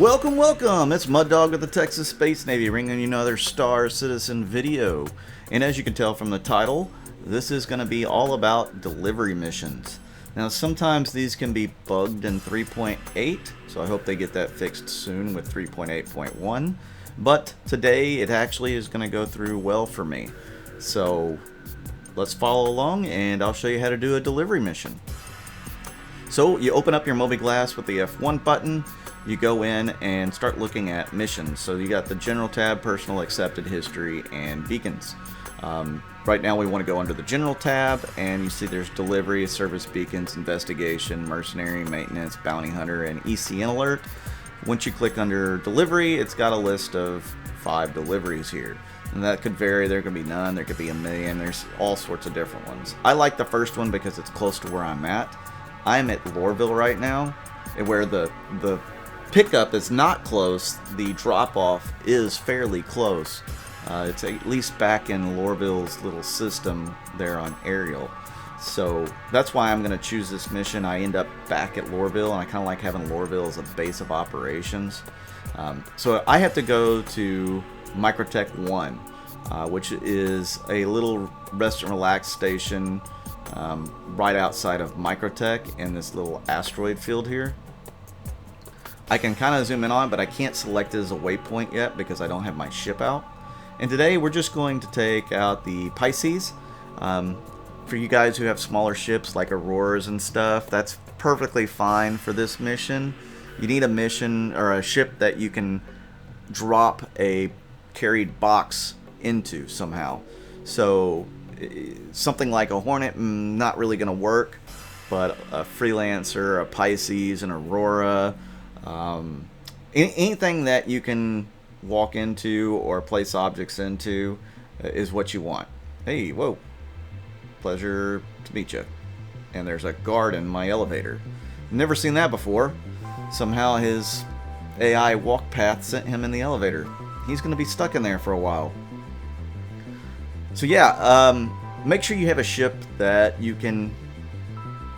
Welcome, welcome! It's Mud Dog of the Texas Space Navy bringing you another Star Citizen video. And as you can tell from the title, this is going to be all about delivery missions. Now sometimes these can be bugged in 3.8, so I hope they get that fixed soon with 3.8.1. But today it actually is going to go through well for me. So let's follow along and I'll show you how to do a delivery mission. So you open up your mobi-glass with the F1 button. You go in and start looking at missions. So you got the general tab, personal, accepted, history, and beacons. Right now we want to go under the general tab, and you see there's delivery, service beacons, investigation, mercenary, maintenance, bounty hunter, and ECN alert. Once you click under delivery, it's got a list of 5 deliveries here. And that could vary. There could be none, there could be a million, there's all sorts of different ones. I like the first one because it's close to where I'm at. I'm at Lorville right now, where the pickup is not close, the drop-off is fairly close. It's at least back in Lorville's little system there on Ariel. So that's why I'm going to choose this mission. I end up back at Lorville, and I kind of like having Lorville as a base of operations. So I have to go to Microtech 1, which is a little rest and relax station right outside of Microtech in this little asteroid field here. I can kind of zoom in on it, but I can't select it as a waypoint yet because I don't have my ship out. And today we're just going to take out the Pisces. For you guys who have smaller ships like Auroras and stuff, that's perfectly fine for this mission. You need a mission or a ship that you can drop a carried box into somehow. So something like a Hornet, not really going to work, but a Freelancer, a Pisces, an Aurora, anything that you can walk into or place objects into is what you want. Hey, whoa, pleasure to meet you. And there's a guard in my elevator. Never seen that before. Somehow his AI walk path sent him in the elevator. He's going to be stuck in there for a while. So yeah, make sure you have a ship that you can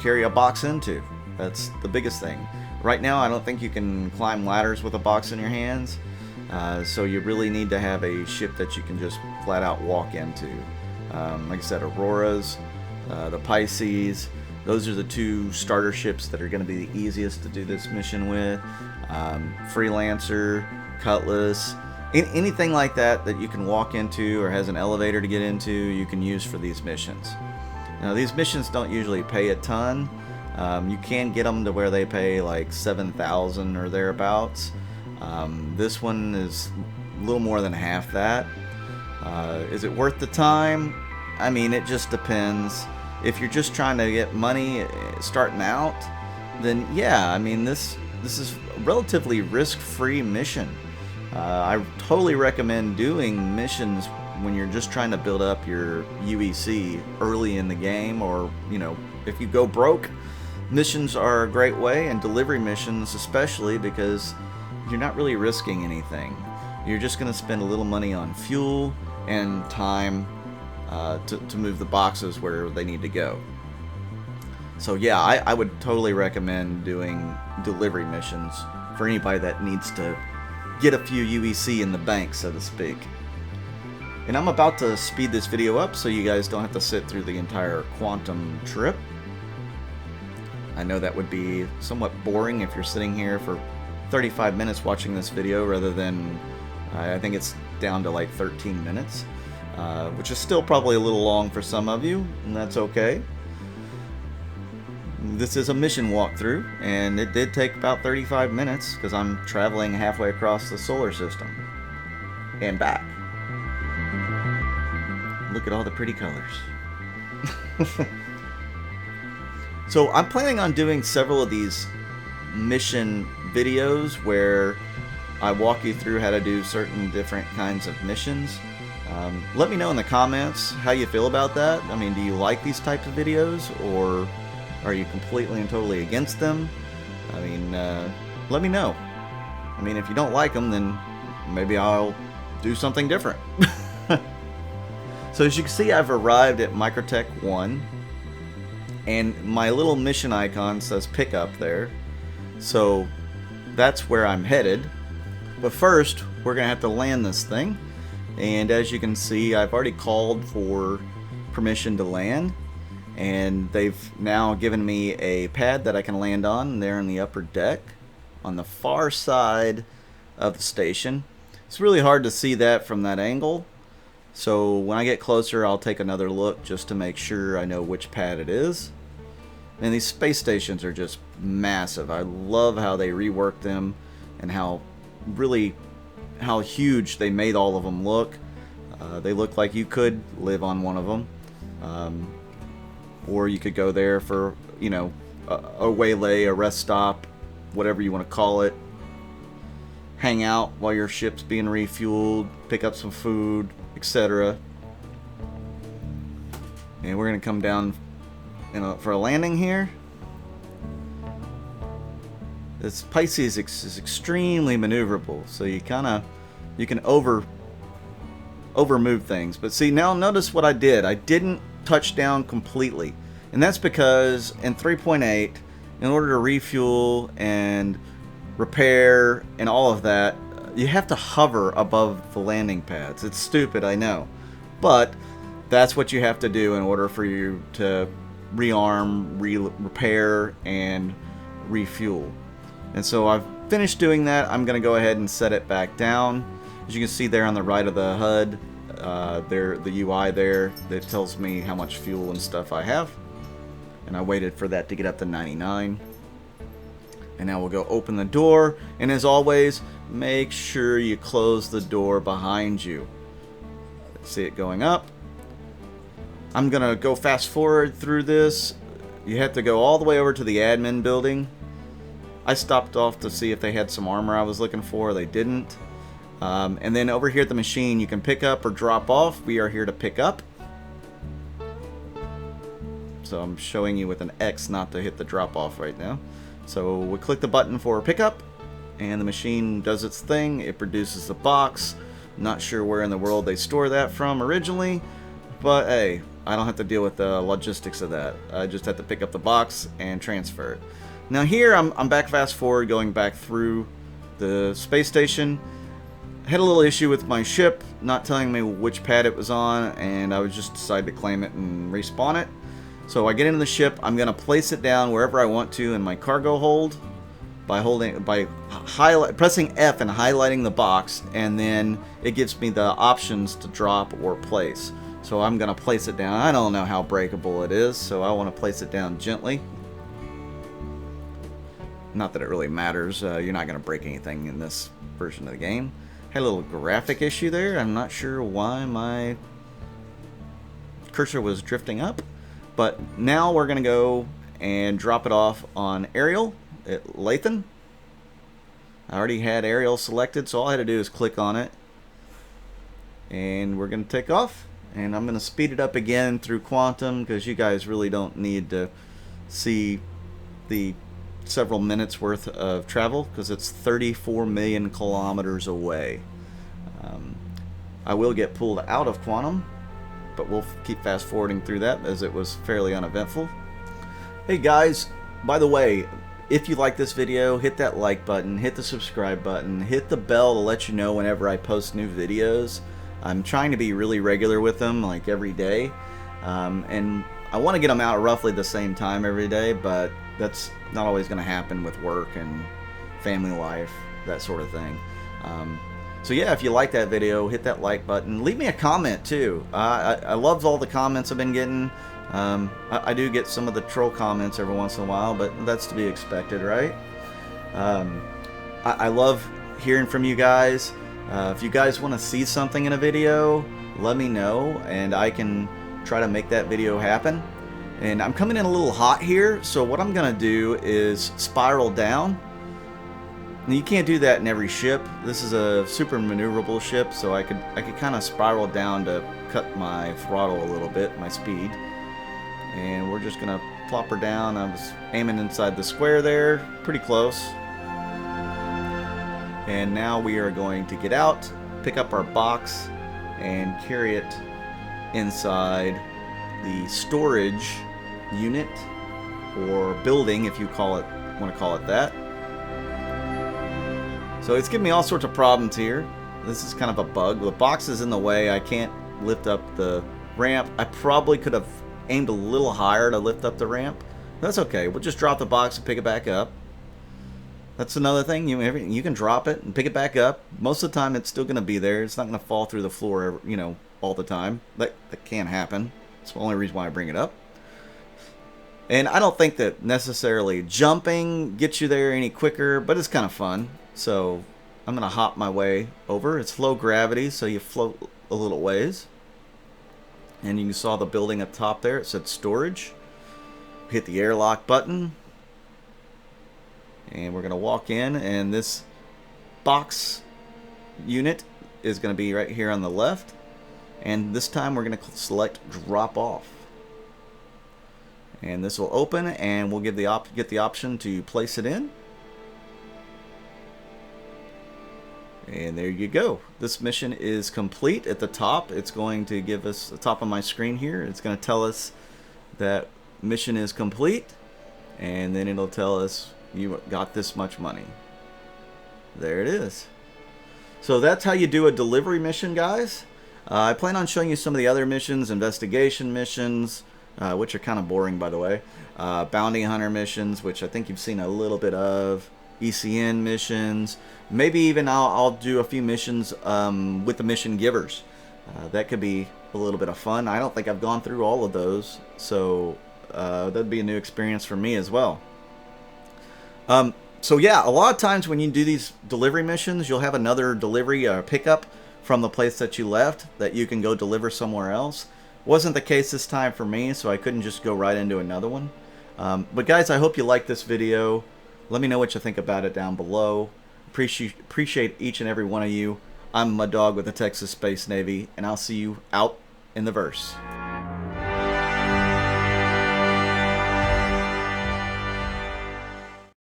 carry a box into. That's the biggest thing. Right now, I don't think you can climb ladders with a box in your hands, so you really need to have a ship that you can just flat out walk into. Like I said, Auroras, the Pisces, those are the 2 starter ships that are going to be the easiest to do this mission with. Freelancer, Cutlass, anything like that that you can walk into or has an elevator to get into, you can use for these missions. Now, these missions don't usually pay a ton. You can get them to where they pay like 7,000 or thereabouts. This one is a little more than half that. Is it worth the time? I mean, it just depends. If you're just trying to get money starting out, then yeah, I mean, this is a relatively risk-free mission. I totally recommend doing missions when you're just trying to build up your UEC early in the game, or, you know, if you go broke. Missions are a great way, and delivery missions especially, because you're not really risking anything. You're just going to spend a little money on fuel and time to move the boxes where they need to go. So yeah, I would totally recommend doing delivery missions for anybody that needs to get a few UEC in the bank, so to speak. And I'm about to speed this video up so you guys don't have to sit through the entire quantum trip. I know that would be somewhat boring if you're sitting here for 35 minutes watching this video rather than, I think it's down to like 13 minutes, which is still probably a little long for some of you, and that's okay. This is a mission walkthrough, and it did take about 35 minutes because I'm traveling halfway across the solar system and back. Look at all the pretty colors. So I'm planning on doing several of these mission videos where I walk you through how to do certain different kinds of missions. Let me know in the comments how you feel about that. I mean, do you like these types of videos, or are you completely and totally against them? I mean, let me know. I mean, if you don't like them, then maybe I'll do something different. So as you can see, I've arrived at Microtech 1. And my little mission icon says pickup there. So that's where I'm headed. But first, we're gonna have to land this thing. And as you can see, I've already called for permission to land. And they've now given me a pad that I can land on there in the upper deck on the far side of the station. It's really hard to see that from that angle. So when I get closer, I'll take another look just to make sure I know which pad it is. And these space stations are just massive. I love how they reworked them and how huge they made all of them look. They look like you could live on one of them. Or you could go there for, you know, a waylay, a rest stop, whatever you want to call it. Hang out while your ship's being refueled, pick up some food, etc. And we're going to come down for a landing here. This Pisces is extremely maneuverable, so you can over move things. But see, now notice what I did. I didn't touch down completely, and that's because in 3.8, in order to refuel and repair and all of that, you have to hover above the landing pads. It's stupid, I know, but that's what you have to do in order for you to rearm, repair, and refuel. And so I've finished doing that. I'm going to go ahead and set it back down. As you can see there on the right of the HUD, the UI there that tells me how much fuel and stuff I have. And I waited for that to get up to 99. And now we'll go open the door. And as always, make sure you close the door behind you. See it going up. I'm going to go fast forward through this. You have to go all the way over to the admin building. I stopped off to see if they had some armor I was looking for. They didn't. And then over here at the machine, you can pick up or drop off. We are here to pick up. So I'm showing you with an X not to hit the drop off right now. So we click the button for pickup, and the machine does its thing. It produces the box. Not sure where in the world they store that from originally, but hey, I don't have to deal with the logistics of that. I just have to pick up the box and transfer it. Now here I'm back fast forward, going back through the space station. Had a little issue with my ship not telling me which pad it was on, and I would just decide to claim it and respawn it. So I get into the ship. I'm gonna place it down wherever I want to in my cargo hold by pressing F and highlighting the box, and then it gives me the options to drop or place. So I'm gonna place it down. I don't know how breakable it is, so I want to place it down gently. Not that it really matters. You're not gonna break anything in this version of the game. Had a little graphic issue there. I'm not sure why my cursor was drifting up. But now we're going to go and drop it off on Ariel at Lathan. I already had Ariel selected, so all I had to do is click on it. And we're going to take off. And I'm going to speed it up again through Quantum, because you guys really don't need to see the several minutes worth of travel, because it's 34 million kilometers away. I will get pulled out of Quantum, but we'll keep fast forwarding through that as it was fairly uneventful. Hey guys, by the way, if you like this video, hit that like button, hit the subscribe button, hit the bell to let you know whenever I post new videos. I'm trying to be really regular with them, like every day, and I want to get them out roughly the same time every day, but that's not always going to happen with work and family life, that sort of thing. So yeah, if you like that video, hit that like button. Leave me a comment too. I love all the comments I've been getting. I do get some of the troll comments every once in a while, but that's to be expected, right? I love hearing from you guys. If you guys want to see something in a video, let me know, and I can try to make that video happen. And I'm coming in a little hot here, so what I'm going to do is spiral down. Now, you can't do that in every ship. This is a super maneuverable ship, so I could kind of spiral down to cut my throttle a little bit, my speed. And we're just gonna plop her down. I was aiming inside the square there, pretty close. And now we are going to get out, pick up our box, and carry it inside the storage unit, or building if you want to call it that. So it's giving me all sorts of problems here. This is kind of a bug. The box is in the way. I can't lift up the ramp. I probably could have aimed a little higher to lift up the ramp. That's okay. We'll just drop the box and pick it back up. That's another thing. You can drop it and pick it back up. Most of the time, it's still going to be there. It's not going to fall through the floor, you know, all the time. That can happen. That's the only reason why I bring it up. And I don't think that necessarily jumping gets you there any quicker, but it's kind of fun. So I'm going to hop my way over. It's low gravity, so you float a little ways. And you saw the building up top there. It said storage. Hit the airlock button. And we're going to walk in, and this box unit is going to be right here on the left. And this time we're going to select drop off. And this will open, and we'll get the option to place it in. And there you go. This mission is complete. At the top, it's going to give us the top of my screen here. It's going to tell us that mission is complete, and then it'll tell us you got this much money. There it is. So that's how you do a delivery mission, guys. I plan on showing you some of the other missions, investigation missions, which are kind of boring, by the way. Bounty hunter missions, which I think you've seen a little bit of. ECN missions. Maybe even I'll do a few missions with the mission givers. That could be a little bit of fun. I don't think I've gone through all of those, so that'd be a new experience for me as well. So yeah, a lot of times when you do these delivery missions, you'll have another delivery or pickup from the place that you left that you can go deliver somewhere else. Wasn't the case this time for me, so I couldn't just go right into another one. But guys, I hope you liked this video. Let me know what you think about it down below. Appreciate each and every one of you. I'm Mud Dog with the Texas Space Navy, and I'll see you out in the verse.